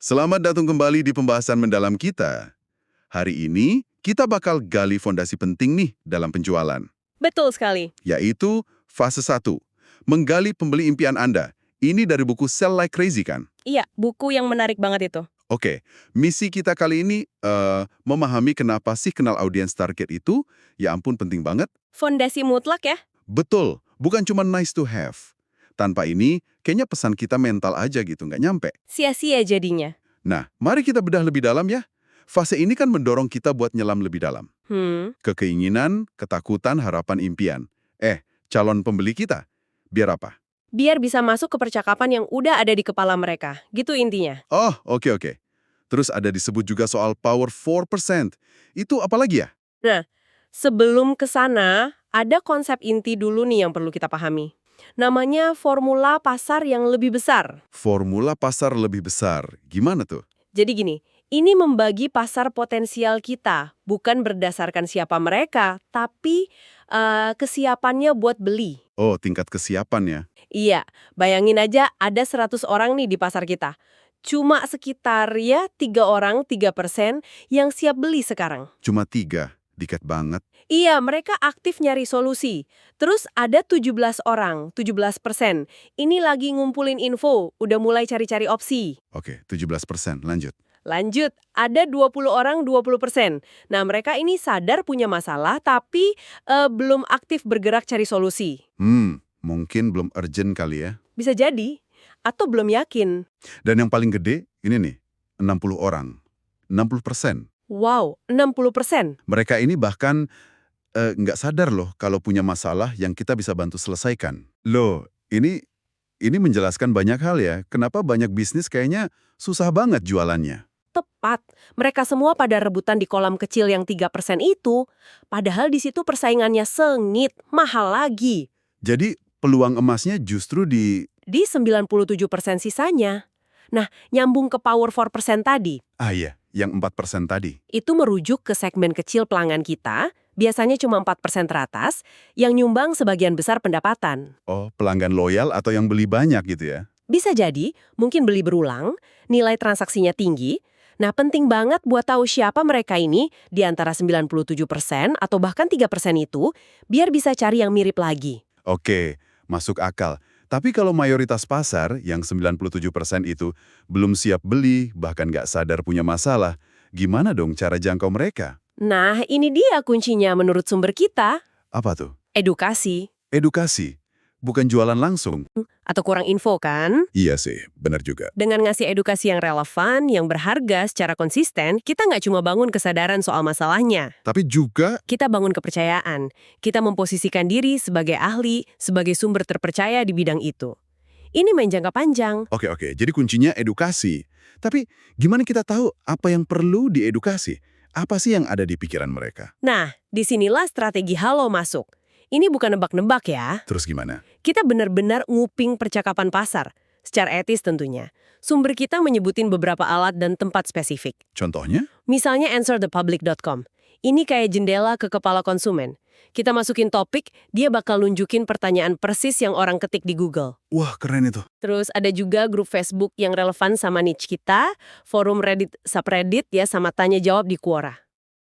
Selamat datang kembali di pembahasan mendalam kita. Hari ini, kita bakal gali fondasi penting nih dalam penjualan, Betul sekali. yaitu fase 1, menggali pembeli impian Anda. Ini dari buku Sell Like Crazy kan? Iya, buku yang menarik banget itu. Oke, misi kita kali ini memahami kenapa sih kenal audiens target itu, ya ampun penting banget. Fondasi mutlak ya? Betul, bukan cuma nice to have. Tanpa ini, kayaknya pesan kita mental aja gitu, nggak nyampe. Sia-sia jadinya. Nah, mari kita bedah lebih dalam ya. Fase ini kan mendorong kita buat nyelam lebih dalam. Ke keinginan, ketakutan, harapan, impian. Calon pembeli kita. Biar apa? Biar bisa masuk ke percakapan yang udah ada di kepala mereka. Gitu intinya. Oh, oke. Terus ada disebut juga soal power 4%. Itu apa lagi ya? Nah, sebelum ke sana, ada konsep inti dulu nih yang perlu kita pahami. Namanya formula pasar yang lebih besar. Formula pasar lebih besar. Gimana tuh? Jadi gini, ini membagi pasar potensial kita, bukan berdasarkan siapa mereka, tapi kesiapannya buat beli. Oh, tingkat kesiapan ya. Iya, bayangin aja ada 100 orang nih di pasar kita. Cuma sekitar ya 3 orang, 3% yang siap beli sekarang. Cuma 3. Dikit banget. Iya, mereka aktif nyari solusi. Terus ada 17 orang, 17%. Ini lagi ngumpulin info, udah mulai cari-cari opsi. Oke, 17%. Lanjut. Lanjut, ada 20 orang, 20%. Nah, mereka ini sadar punya masalah, tapi belum aktif bergerak cari solusi. Mungkin belum urgent kali ya. Bisa jadi, atau belum yakin. Dan yang paling gede, ini nih, 60 orang. 60%. Wow, 60%. Mereka ini bahkan nggak sadar loh kalau punya masalah yang kita bisa bantu selesaikan. Loh, ini menjelaskan banyak hal ya. Kenapa banyak bisnis kayaknya susah banget jualannya. Tepat. Mereka semua pada rebutan di kolam kecil yang 3% itu. Padahal di situ persaingannya sengit, mahal lagi. Jadi peluang emasnya justru di 97% sisanya. Nah, nyambung ke power 4% tadi. iya, yang 4% tadi. Itu merujuk ke segmen kecil pelanggan kita, biasanya cuma 4% teratas, yang nyumbang sebagian besar pendapatan. Oh, pelanggan loyal atau yang beli banyak gitu ya. Bisa jadi, mungkin beli berulang, nilai transaksinya tinggi. Nah, penting banget buat tahu siapa mereka ini di antara 97% atau bahkan 3% itu, biar bisa cari yang mirip lagi. Oke, masuk akal. Tapi kalau mayoritas pasar yang 97% itu belum siap beli, bahkan nggak sadar punya masalah, gimana dong cara jangkau mereka? Nah, ini dia kuncinya menurut sumber kita. Apa tuh? Edukasi. Edukasi, bukan jualan langsung. Atau kurang info kan? Iya sih, benar juga. Dengan ngasih edukasi yang relevan, yang berharga secara konsisten, kita nggak cuma bangun kesadaran soal masalahnya. Tapi juga, Kita bangun kepercayaan. Kita memposisikan diri sebagai ahli, sebagai sumber terpercaya di bidang itu. Ini main jangka panjang. oke, jadi kuncinya edukasi. Tapi gimana kita tahu apa yang perlu diedukasi? Apa sih yang ada di pikiran mereka? Nah, disinilah strategi Halo masuk. Ini bukan nebak-nebak ya. Terus gimana? Kita benar-benar nguping percakapan pasar. Secara etis tentunya. Sumber kita menyebutin beberapa alat dan tempat spesifik. Contohnya? Misalnya answerthepublic.com. Ini kayak jendela ke kepala konsumen. Kita masukin topik, dia bakal nunjukin pertanyaan persis yang orang ketik di Google. Wah, keren itu. Terus ada juga grup Facebook yang relevan sama niche kita, forum Reddit, subreddit ya, sama tanya jawab di Quora.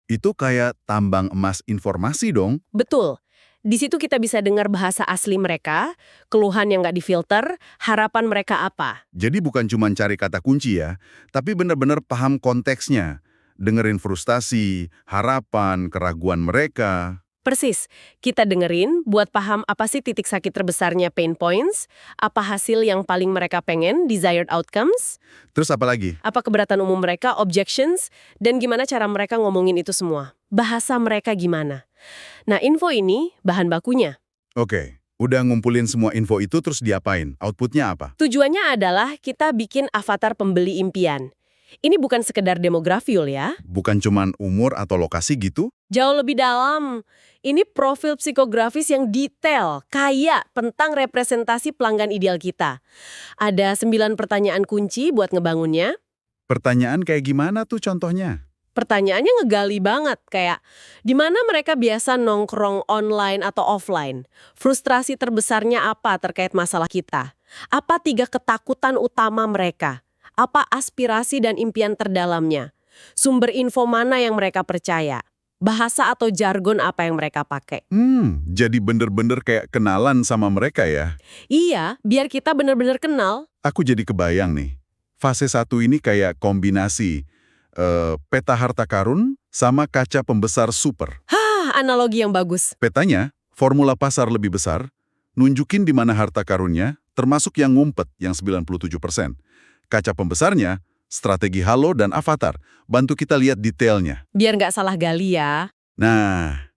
Itu kayak tambang emas informasi dong. Betul. Di situ kita bisa dengar bahasa asli mereka, keluhan yang nggak difilter, harapan mereka apa. Jadi bukan cuma cari kata kunci ya, tapi benar-benar paham konteksnya. Dengerin frustasi, harapan, keraguan mereka. Persis, kita dengerin buat paham apa sih titik sakit terbesarnya pain points, apa hasil yang paling mereka pengen, desired outcomes, Terus apa lagi? apa keberatan umum mereka, objections, dan gimana cara mereka ngomongin itu semua. Bahasa mereka gimana. Nah, info ini bahan bakunya. Oke, udah ngumpulin semua info itu terus diapain? Outputnya apa? Tujuannya adalah kita bikin avatar pembeli impian. Ini bukan sekedar demografi ya. Bukan cuman umur atau lokasi gitu? Jauh lebih dalam. Ini profil psikografis yang detail, kaya tentang representasi pelanggan ideal kita. Ada 9 pertanyaan kunci buat ngebangunnya. Pertanyaan kayak gimana tuh contohnya? Pertanyaannya ngegali banget, kayak di mana mereka biasa nongkrong online atau offline? Frustrasi terbesarnya apa terkait masalah kita? Apa 3 ketakutan utama mereka? Apa aspirasi dan impian terdalamnya? Sumber info mana yang mereka percaya? Bahasa atau jargon apa yang mereka pakai? Jadi bener-bener kayak kenalan sama mereka ya. Iya, biar kita benar-benar kenal. Aku jadi kebayang nih. Fase 1 ini kayak kombinasi peta harta karun sama kaca pembesar super. Analogi yang bagus. Petanya, formula pasar lebih besar, nunjukin di mana harta karunnya, termasuk yang ngumpet yang 97%. Kaca pembesarnya, strategi halo dan avatar, bantu kita lihat detailnya. Biar nggak salah gali ya. Nah,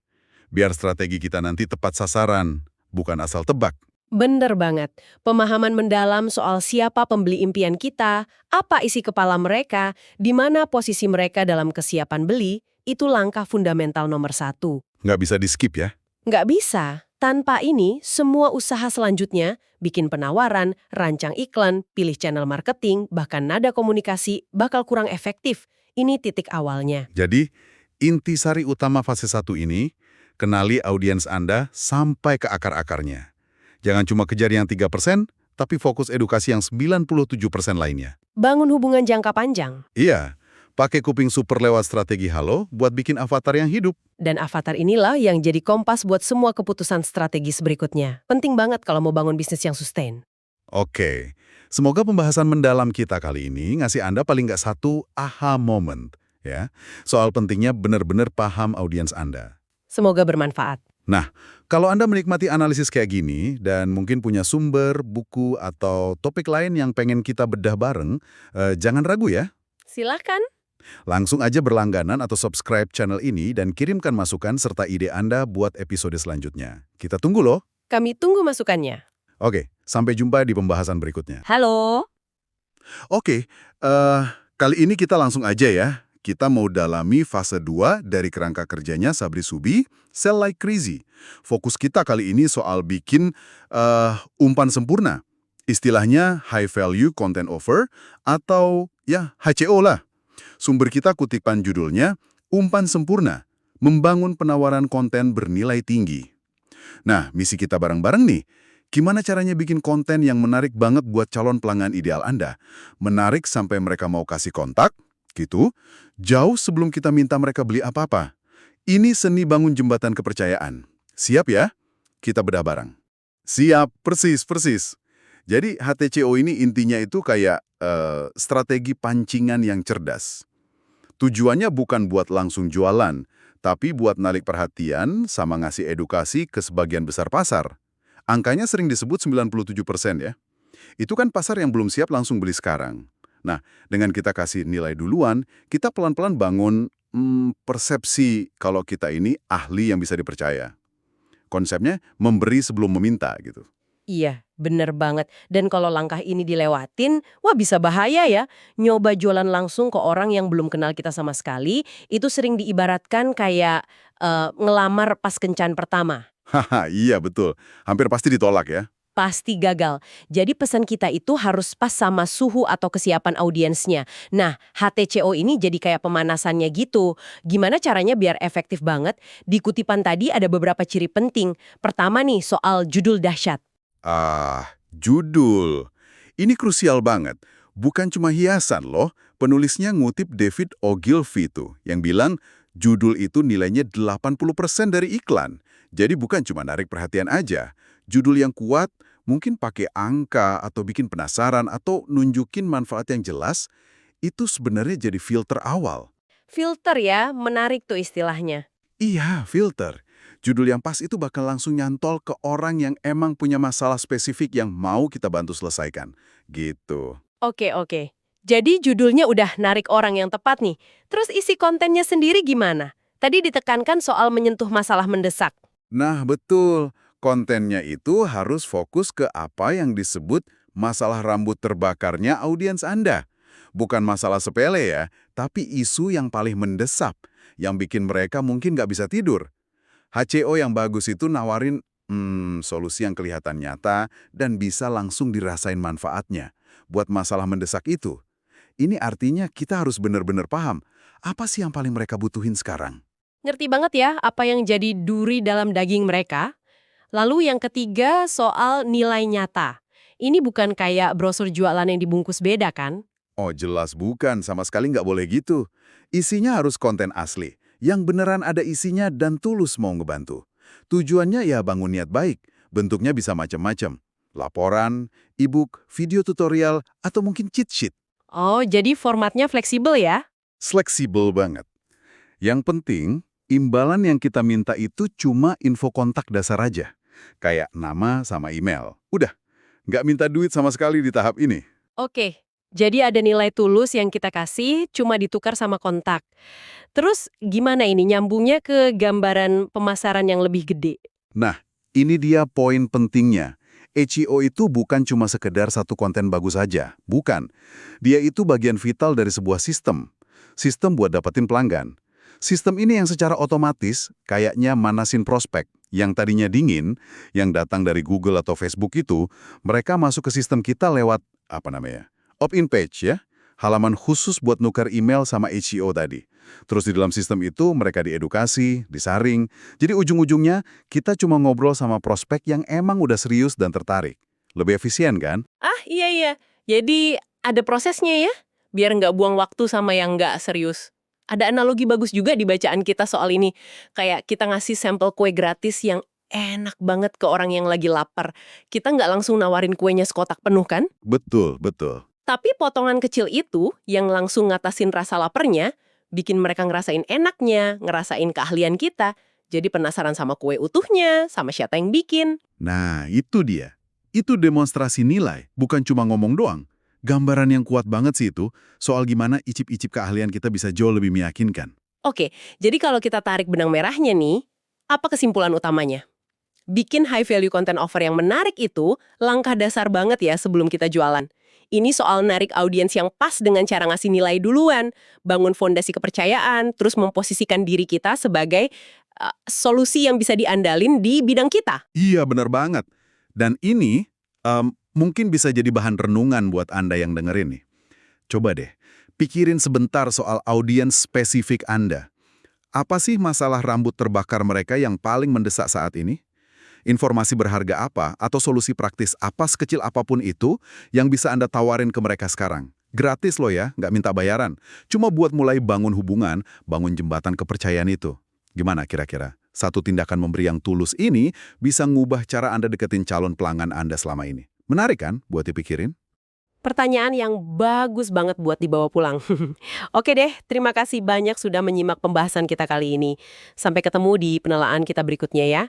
biar strategi kita nanti tepat sasaran, bukan asal tebak. Bener banget. Pemahaman mendalam soal siapa pembeli impian kita, apa isi kepala mereka, di mana posisi mereka dalam kesiapan beli, itu langkah fundamental nomor 1. Nggak bisa di-skip ya. Nggak bisa. Tanpa ini, semua usaha selanjutnya, bikin penawaran, rancang iklan, pilih channel marketing, bahkan nada komunikasi, bakal kurang efektif. Ini titik awalnya. Jadi, intisari utama fase 1 ini, kenali audiens Anda sampai ke akar-akarnya. Jangan cuma kejar yang 3%, tapi fokus edukasi yang 97% lainnya. Bangun hubungan jangka panjang. Iya, pakai kuping super lewat strategi halo buat bikin avatar yang hidup. Dan avatar inilah yang jadi kompas buat semua keputusan strategis berikutnya. Penting banget kalau mau bangun bisnis yang sustain. Oke, semoga pembahasan mendalam kita kali ini ngasih Anda paling nggak satu aha moment, ya, soal pentingnya benar-benar paham audiens Anda. Semoga bermanfaat. Nah, kalau Anda menikmati analisis kayak gini dan mungkin punya sumber, buku, atau topik lain yang pengen kita bedah bareng, jangan ragu ya. Silahkan. Langsung aja berlangganan atau subscribe channel ini dan kirimkan masukan serta ide Anda buat episode selanjutnya. Kita tunggu loh. Kami tunggu masukannya. Oke, sampai jumpa di pembahasan berikutnya. Halo. Oke, kali ini kita langsung aja ya. Kita mau dalami fase 2 dari kerangka kerjanya Sabri Subi, Sell Like Crazy. Fokus kita kali ini soal bikin umpan sempurna. Istilahnya High Value Content Offer atau ya HCO lah. Sumber kita kutipan judulnya, Umpan Sempurna, Membangun Penawaran Konten Bernilai Tinggi. Nah, misi kita bareng-bareng nih. Gimana caranya bikin konten yang menarik banget buat calon pelanggan ideal Anda? Menarik sampai mereka mau kasih kontak, gitu, jauh sebelum kita minta mereka beli apa-apa. Ini seni bangun jembatan kepercayaan. Siap ya? Kita bedah bareng. Siap, persis. Jadi HTCO ini intinya itu kayak strategi pancingan yang cerdas. Tujuannya bukan buat langsung jualan, tapi buat narik perhatian sama ngasih edukasi ke sebagian besar pasar. Angkanya sering disebut 97% ya. Itu kan pasar yang belum siap langsung beli sekarang. Nah, dengan kita kasih nilai duluan, kita pelan-pelan bangun persepsi kalau kita ini ahli yang bisa dipercaya. Konsepnya memberi sebelum meminta gitu. Iya, bener banget. Dan kalau langkah ini dilewatin, wah bisa bahaya ya. Nyoba jualan langsung ke orang yang belum kenal kita sama sekali, itu sering diibaratkan kayak ngelamar pas kencan pertama. Haha, iya betul. Hampir pasti ditolak ya. Pasti gagal. Jadi pesan kita itu harus pas sama suhu atau kesiapan audiensnya. Nah, HTCO ini jadi kayak pemanasannya gitu. Gimana caranya biar efektif banget? Di kutipan tadi ada beberapa ciri penting. Pertama nih, soal judul dahsyat. Judul. Ini krusial banget. Bukan cuma hiasan loh. Penulisnya ngutip David Ogilvy tuh, yang bilang judul itu nilainya 80% dari iklan. Jadi bukan cuma narik perhatian aja. Judul yang kuat, mungkin pakai angka atau bikin penasaran atau nunjukin manfaat yang jelas, itu sebenarnya jadi filter awal. Filter ya, menarik tuh istilahnya. Iya, filter. Judul yang pas itu bakal langsung nyantol ke orang yang emang punya masalah spesifik yang mau kita bantu selesaikan. Gitu. Oke. Jadi judulnya udah narik orang yang tepat nih. Terus isi kontennya sendiri gimana? Tadi ditekankan soal menyentuh masalah mendesak. Nah, betul. Kontennya itu harus fokus ke apa yang disebut masalah rambut terbakarnya audiens Anda. Bukan masalah sepele ya, tapi isu yang paling mendesak, yang bikin mereka mungkin nggak bisa tidur. HCO yang bagus itu nawarin solusi yang kelihatan nyata dan bisa langsung dirasain manfaatnya. Buat masalah mendesak itu, ini artinya kita harus benar-benar paham apa sih yang paling mereka butuhin sekarang. Ngerti banget ya apa yang jadi duri dalam daging mereka. Lalu yang ketiga soal nilai nyata. Ini bukan kayak brosur jualan yang dibungkus beda kan? Oh jelas bukan, sama sekali nggak boleh gitu. Isinya harus konten asli, yang beneran ada isinya dan tulus mau ngebantu. Tujuannya ya bangun niat baik, bentuknya bisa macam-macam. Laporan, e-book, video tutorial, atau mungkin cheat sheet. Oh, jadi formatnya fleksibel ya? Fleksibel banget. Yang penting, imbalan yang kita minta itu cuma info kontak dasar aja. Kayak nama sama email. Udah, nggak minta duit sama sekali di tahap ini. Oke, jadi ada nilai tulus yang kita kasih cuma ditukar sama kontak. Terus gimana ini nyambungnya ke gambaran pemasaran yang lebih gede? Nah, ini dia poin pentingnya. HEO itu bukan cuma sekedar satu konten bagus saja, bukan. Dia itu bagian vital dari sebuah sistem. Sistem buat dapetin pelanggan. Sistem ini yang secara otomatis kayaknya manasin prospek. Yang tadinya dingin, yang datang dari Google atau Facebook itu, mereka masuk ke sistem kita lewat, apa namanya, opt-in page ya. Halaman khusus buat nukar email sama HEO tadi. Terus di dalam sistem itu mereka diedukasi, disaring. Jadi ujung-ujungnya kita cuma ngobrol sama prospek yang emang udah serius dan tertarik. Lebih efisien kan? Ah, iya iya. Jadi ada prosesnya ya, biar nggak buang waktu sama yang nggak serius. Ada analogi bagus juga di bacaan kita soal ini. Kayak kita ngasih sampel kue gratis yang enak banget ke orang yang lagi lapar. Kita nggak langsung nawarin kuenya sekotak penuh kan? Betul, betul. Tapi potongan kecil itu yang langsung ngatasin rasa laparnya, bikin mereka ngerasain enaknya, ngerasain keahlian kita, jadi penasaran sama kue utuhnya, sama siapa yang bikin. Nah, itu dia. Itu demonstrasi nilai, bukan cuma ngomong doang. Gambaran yang kuat banget sih itu, soal gimana icip-icip keahlian kita bisa jauh lebih meyakinkan. Oke, jadi kalau kita tarik benang merahnya nih, apa kesimpulan utamanya? Bikin high value content offer yang menarik itu langkah dasar banget ya sebelum kita jualan. Ini soal narik audiens yang pas dengan cara ngasih nilai duluan, bangun fondasi kepercayaan, terus memposisikan diri kita sebagai solusi yang bisa diandalin di bidang kita. Iya, benar banget. Dan ini mungkin bisa jadi bahan renungan buat Anda yang dengerin nih. Coba deh, pikirin sebentar soal audiens spesifik Anda. Apa sih masalah rambut terbakar mereka yang paling mendesak saat ini? Informasi berharga apa atau solusi praktis apa sekecil apapun itu yang bisa Anda tawarin ke mereka sekarang? Gratis loh ya, nggak minta bayaran. Cuma buat mulai bangun hubungan, bangun jembatan kepercayaan itu. Gimana kira-kira? Satu tindakan memberi yang tulus ini bisa ngubah cara Anda deketin calon pelanggan Anda selama ini. Menarik kan buat dipikirin? Pertanyaan yang bagus banget buat dibawa pulang. Oke deh, terima kasih banyak sudah menyimak pembahasan kita kali ini. Sampai ketemu di penelaan kita berikutnya ya.